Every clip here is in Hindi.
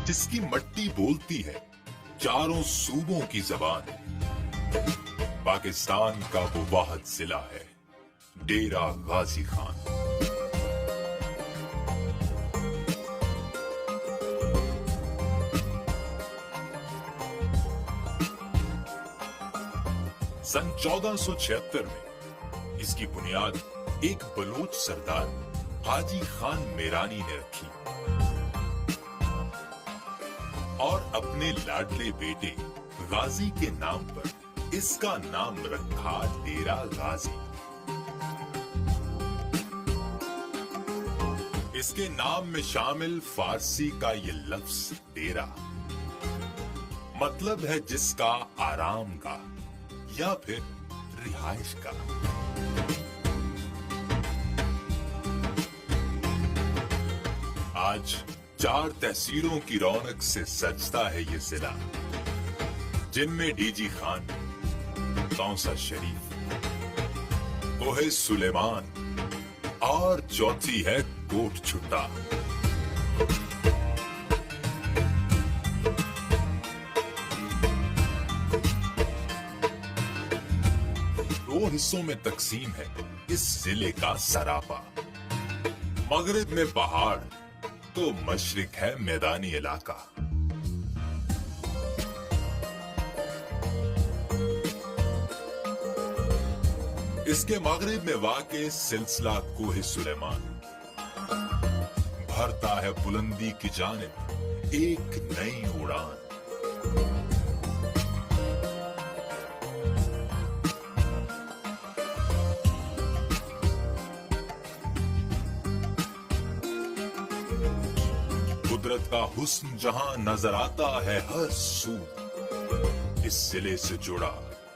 जिसकी मट्टी बोलती है चारों सूबों की जबान। पाकिस्तान का वो वाहिद जिला है डेरा गाजी खान। सन 1476 में इसकी बुनियाद एक बलोच सरदार हाजी खान मेरानी ने रखी और अपने लाडले बेटे गाजी के नाम पर इसका नाम रखा डेरा गाजी। इसके नाम में शामिल फारसी का ये लफ्ज डेरा मतलब है जिसका आराम का या फिर रिहाइश का। आज 4 तहसीलों की रौनक से सजता है ये जिला, जिनमें डीजी खान, कौंसा शरीफ, कोहे सुलेमान और चौथी है कोट छुट्टा। दो हिस्सों में तकसीम है इस जिले का सरापा। मगरिब में पहाड़ तो मशरिक है मैदानी इलाका। इसके मगरिब में वाक़े सिलसिला कोहे सुलेमान भरता है बुलंदी की जानिब एक नई उड़ान। कुदरत का हुस्न जहां नजर आता है हर सू, इस जिले से जुड़ा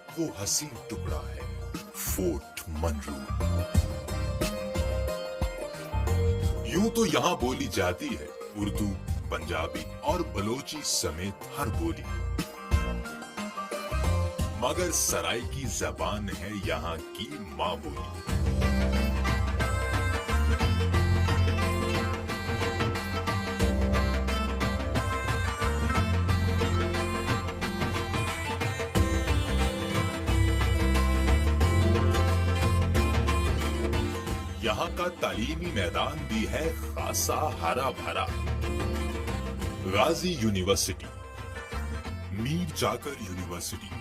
वो हसीन टुकड़ा है फोर्ट मनरू। यूं तो यहां बोली जाती है उर्दू, पंजाबी और बलोची समेत हर बोली, मगर सराइकी जबान है यहां की मां बोली। यहाँ का तालीमी मैदान भी है खासा हरा भरा। गाजी यूनिवर्सिटी, मीर जाकर यूनिवर्सिटी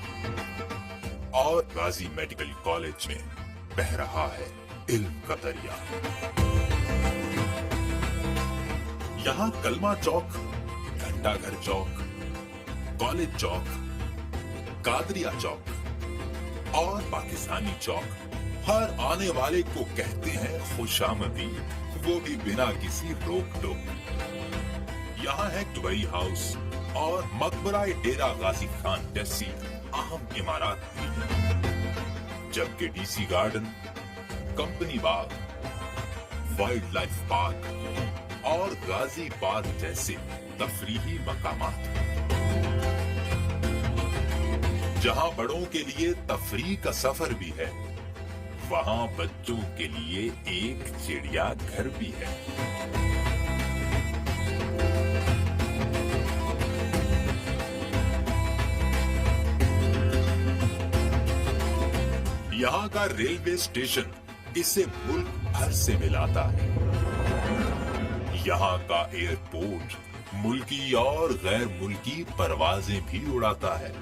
और गाजी मेडिकल कॉलेज में बह रहा है इल्म का दरिया। यहाँ कलमा चौक, घंटाघर चौक, कॉलेज चौक, कादरिया चौक और पाकिस्तानी चौक हर आने वाले को कहते हैं खुशामदीद, वो भी बिना किसी रोक टोक। यहाँ है दुबई हाउस और मकबरा डेरा गाजी खान जैसी अहम इमारत भी है, जबकि डीसी गार्डन, कंपनी बाग, वाइल्ड लाइफ पार्क और गाजी पार्क जैसे तफरीही मकामात हैं। जहाँ बड़ों के लिए तफरीह का सफर भी है, वहां बच्चों के लिए एक चिड़िया घर भी है। यहाँ का रेलवे स्टेशन इसे मुल्क भर से मिलाता है। यहाँ का एयरपोर्ट मुल्की और गैर मुल्की परवाजें भी उड़ाता है।